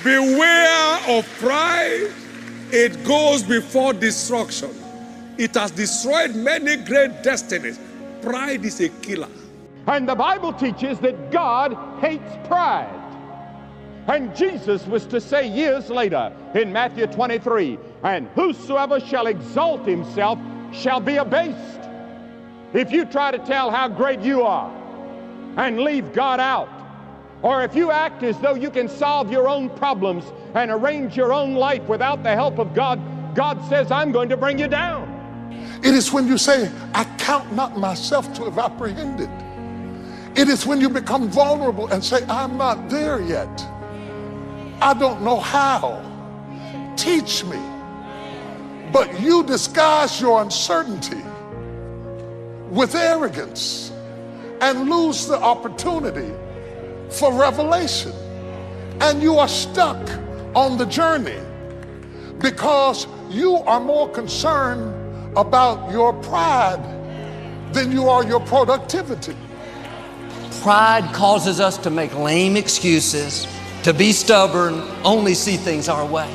Beware of pride. It goes before destruction. It has destroyed many great destinies. Pride is a killer. And the Bible teaches that God hates pride. And Jesus was to say years later in Matthew 23, and whosoever shall exalt himself shall be abased. If you try to tell how great you are and leave God out, or if you act as though you can solve your own problems and arrange your own life without the help of God, God says, I'm going to bring you down. It is when you say, I count not myself to have apprehended. It is when you become vulnerable and say, I'm not there yet. I don't know how. Teach me. But you disguise your uncertainty with arrogance and lose the opportunity for revelation. And you are stuck on the journey because you are more concerned about your pride than you are your productivity. Pride causes us to make lame excuses, to be stubborn, only see things our way.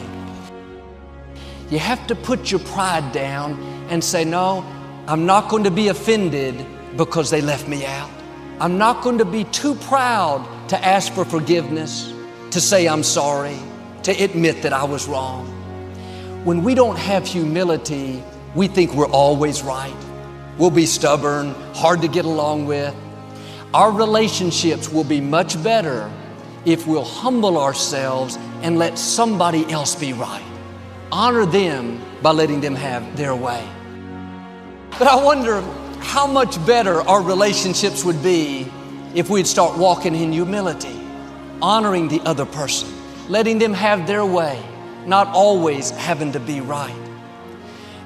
You have to put your pride down and say, no, I'm not going to be offended because they left me out. I'm not going to be too proud to ask for forgiveness, to say I'm sorry, to admit that I was wrong. When we don't have humility, we think we're always right. We'll be stubborn, hard to get along with. Our relationships will be much better if we'll humble ourselves and let somebody else be right. Honor them by letting them have their way. But I wonder how much better our relationships would be if we'd start walking in humility, honoring the other person, letting them have their way, not always having to be right.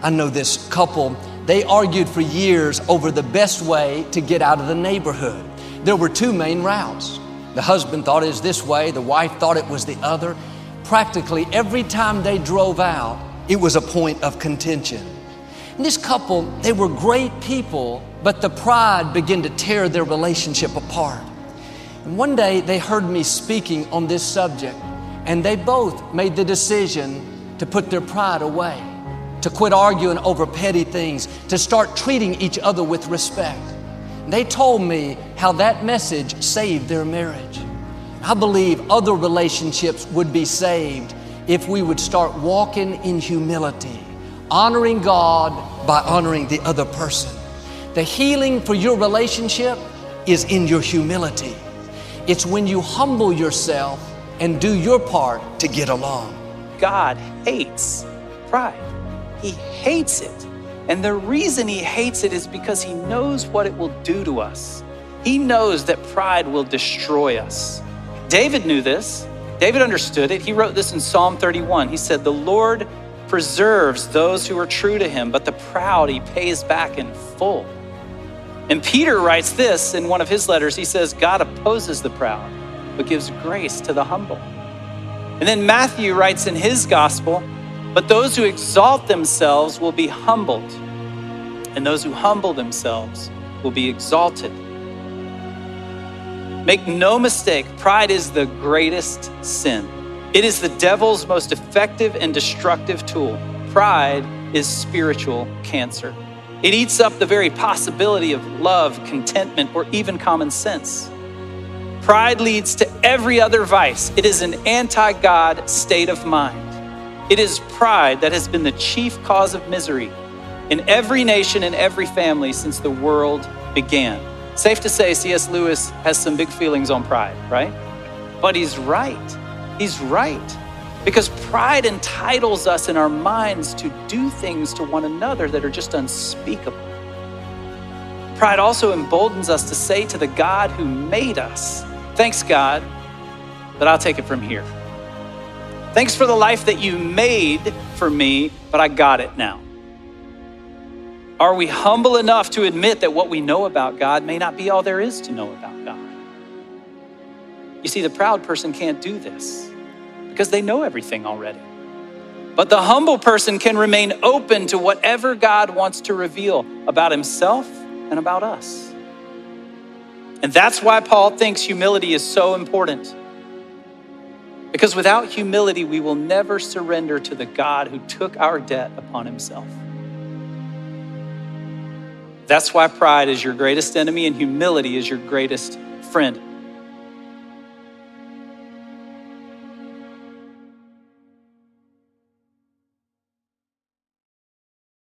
I know this couple, they argued for years over the best way to get out of the neighborhood. There were two main routes. The husband thought it was this way, the wife thought it was the other. Practically every time they drove out, it was a point of contention. And this couple, they were great people, but the pride began to tear their relationship apart. And one day they heard me speaking on this subject, and they both made the decision to put their pride away, to quit arguing over petty things, to start treating each other with respect. They told me how that message saved their marriage. I believe other relationships would be saved if we would start walking in humility, honoring God by honoring the other person. The healing for your relationship is in your humility. It's when you humble yourself and do your part to get along. God hates pride. He hates it. And the reason he hates it is because he knows what it will do to us. He knows that pride will destroy us. David knew this. David understood it. He wrote this in Psalm 31. He said, the Lord preserves those who are true to him, but the proud he pays back in full. And Peter writes this in one of his letters. He says, God opposes the proud, but gives grace to the humble. And then Matthew writes in his gospel, but those who exalt themselves will be humbled, and those who humble themselves will be exalted. Make no mistake, pride is the greatest sin. It is the devil's most effective and destructive tool. Pride is spiritual cancer. It eats up the very possibility of love, contentment, or even common sense. Pride leads to every other vice. It is an anti-God state of mind. It is pride that has been the chief cause of misery in every nation and every family since the world began. Safe to say, C.S. Lewis has some big feelings on pride, right? But he's right. He's right. Because pride entitles us in our minds to do things to one another that are just unspeakable. Pride also emboldens us to say to the God who made us, thanks, God, but I'll take it from here. Thanks for the life that you made for me, but I got it now. Are we humble enough to admit that what we know about God may not be all there is to know about God? You see, the proud person can't do this because they know everything already. But the humble person can remain open to whatever God wants to reveal about himself and about us. And that's why Paul thinks humility is so important. Because without humility, we will never surrender to the God who took our debt upon himself. That's why pride is your greatest enemy and humility is your greatest friend.